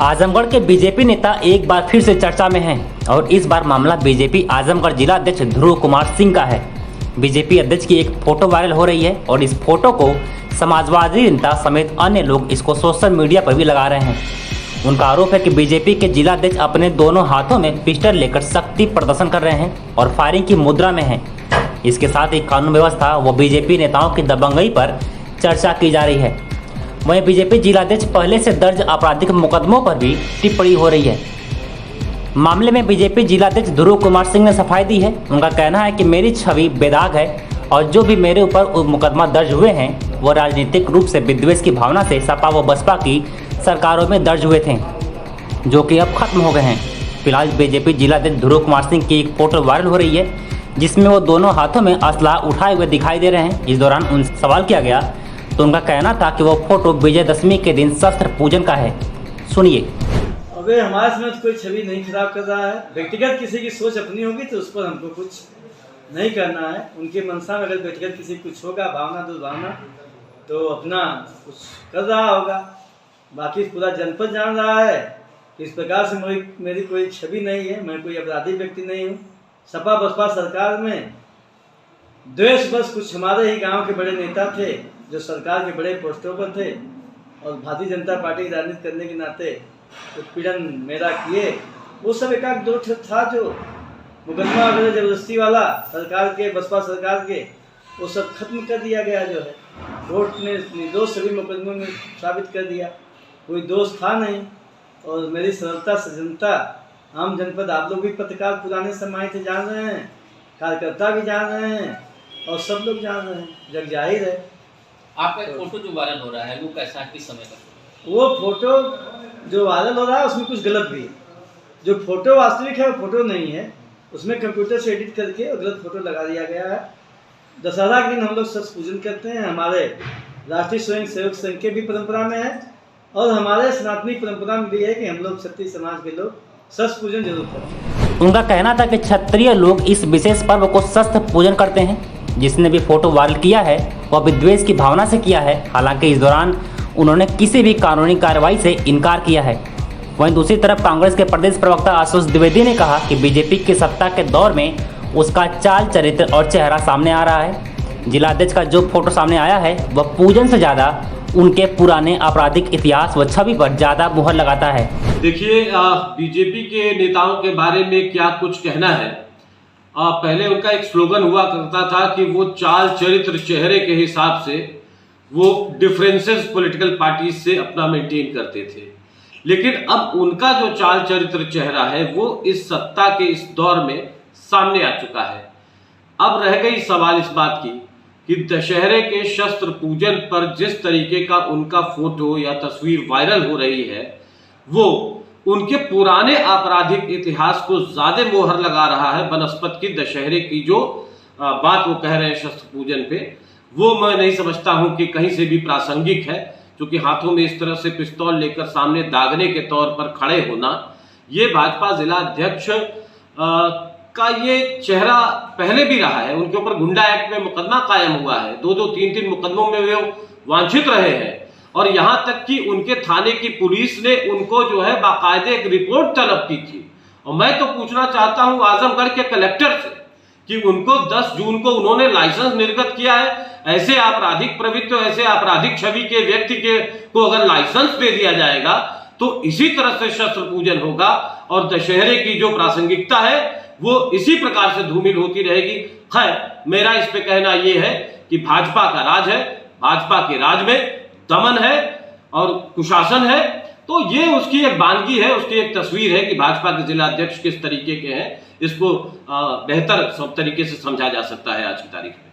आजमगढ़ के बीजेपी नेता एक बार फिर से चर्चा में हैं और इस बार मामला बीजेपी आजमगढ़ जिला अध्यक्ष ध्रुव कुमार सिंह का है। बीजेपी अध्यक्ष की एक फोटो वायरल हो रही है और इस फोटो को समाजवादी जनता समेत अन्य लोग इसको सोशल मीडिया पर भी लगा रहे हैं। उनका आरोप है कि बीजेपी के जिला अध्यक्ष अपने दोनों हाथों में पिस्टल लेकर शक्ति प्रदर्शन कर रहे हैं और फायरिंग की मुद्रा में हैं। इसके साथ ही कानून व्यवस्था व बीजेपी नेताओं की दबंगई पर चर्चा की जा रही है। वहीं बीजेपी जिलाध्यक्ष पहले से दर्ज आपराधिक मुकदमों पर भी टिप्पणी हो रही है। मामले में बीजेपी जिलाध्यक्ष ध्रुव कुमार सिंह ने सफाई दी है। उनका कहना है कि मेरी छवि बेदाग है और जो भी मेरे ऊपर मुकदमा दर्ज हुए हैं वो राजनीतिक रूप से विद्वेष की भावना से सपा व बसपा की सरकारों में दर्ज हुए थे, जो कि अब खत्म हो गए हैं। फिलहाल बीजेपी जिलाध्यक्ष ध्रुव कुमार सिंह की एक फोटो वायरल हो रही है जिसमें वो दोनों हाथों में असला उठाए हुए दिखाई दे रहे हैं। इस दौरान उनसे सवाल किया गया तो उनका कहना था कि वो फोटो विजयदशमी के दिन शस्त्र पूजन का है। सुनिए। अबे हमारे समझ कोई छवि नहीं खराब कर रहा है। व्यक्तिगत किसी की सोच अपनी होगी तो उस पर हमको कुछ नहीं करना है। उनके मनसा में अगर व्यक्तिगत किसी कुछ होगा, भावना दुर्भावना, तो अपना कुछ कर रहा होगा। बाकी पूरा जनपद जान रहा है कि इस प्रकार से मेरी कोई छवि नहीं है। मैं कोई अपराधी व्यक्ति नहीं हूँ। सपा बसपा सरकार में द्वेष बस कुछ हमारे ही गांव के बड़े नेता थे जो सरकार के बड़े पोस्टों पर थे और भारतीय जनता पार्टी की राजनीति करने के नाते उत्पीड़न मेरा किए। वो सब एक दो था जो मुकदमा वगैरह जबरदस्ती वाला सरकार के, बसपा सरकार के, वो सब खत्म कर दिया गया। जो है कोर्ट ने निर्दोष सभी मुकदमों में साबित कर दिया, कोई दोष था नहीं। और मेरी सरलता सजनता आम जनपद, आप लोग भी पत्रकार पुराने समय थे जान रहे हैं, कार्यकर्ता भी जान रहे हैं और सब लोग जान रहे हैं, जग जाहिर है। आपका एक फोटो जो वायरल हो रहा है वो कैसा, किस समय का? वो फोटो जो वायरल हो रहा है उसमें कुछ गलत भी है। जो फोटो वास्तविक है वो फोटो नहीं है, उसमें कंप्यूटर से एडिट करके और गलत फोटो लगा दिया गया है। दशहरा के दिन हम लोग शस्त्र पूजन करते हैं। हमारे राष्ट्रीय स्वयं सेवक संघ के भी परंपरा में है और हमारे सनातनी परंपरा में भी है कि हम लोग क्षत्रिय समाज के लोग शस्त्र पूजन जरूर करते हैं। उनका कहना था कि क्षत्रिय लोग इस विशेष पर्व को शस्त्र पूजन करते हैं। जिसने भी फोटो वायरल किया है वह विद्वेष की भावना से किया है। हालांकि इस दौरान उन्होंने किसी भी कानूनी कार्रवाई से इनकार किया है। वहीं दूसरी तरफ कांग्रेस के प्रदेश प्रवक्ता आशुतोष द्विवेदी ने कहा कि बीजेपी की सत्ता के दौर में उसका चाल चरित्र और चेहरा सामने आ रहा है। जिलाध्यक्ष का जो फोटो सामने आया है वह पूजन से ज़्यादा उनके पुराने आपराधिक इतिहास व छवि पर ज़्यादा मुहर लगाता है। देखिए, बीजेपी के नेताओं के बारे में क्या कुछ कहना है। पहले उनका एक स्लोगन हुआ करता था कि वो चाल चरित्र चेहरे के हिसाब से वो डिफरेंसेस पॉलिटिकल पार्टी से अपना मेंटेन करते थे, लेकिन अब उनका जो चाल चरित्र चेहरा है वो इस सत्ता के इस दौर में सामने आ चुका है। अब रह गई सवाल इस बात की कि दशहरे के शस्त्र पूजन पर जिस तरीके का उनका फोटो या तस्वीर वायरल हो रही है वो उनके पुराने आपराधिक इतिहास को ज्यादा मोहर लगा रहा है। बनस्पत की दशहरे की जो बात वो कह रहे हैं शस्त्र पूजन पे, वो मैं नहीं समझता हूं कि कहीं से भी प्रासंगिक है, क्योंकि हाथों में इस तरह से पिस्तौल लेकर सामने दागने के तौर पर खड़े होना, ये भाजपा जिला अध्यक्ष का ये चेहरा पहले भी रहा है। उनके ऊपर गुंडा एक्ट में मुकदमा कायम हुआ है, 2-3 मुकदमों में वे वांछित रहे हैं और यहां तक कि उनके थाने की पुलिस ने उनको जो है बाकायदे एक रिपोर्ट तलब की थी। और मैं तो पूछना चाहता हूं आजमगढ़ के कलेक्टर से कि उनको 10 जून को उन्होंने लाइसेंस निर्गत किया है। ऐसे आपराधिक प्रवृत्ति, ऐसे आपराधिक छवि के व्यक्ति को अगर लाइसेंस दे दिया जाएगा तो इसी तरह से शस्त्र पूजन होगा और दशहरे की जो प्रासंगिकता है वो इसी प्रकार से धूमिल होती रहेगी। खैर, मेरा इस पे कहना यह है कि भाजपा का राज है, भाजपा के राज में दमन है और कुशासन है, तो ये उसकी एक बानगी है, उसकी एक तस्वीर है कि भाजपा के जिला अध्यक्ष किस तरीके के हैं। इसको बेहतर सब तरीके से समझा जा सकता है आज की तारीख में।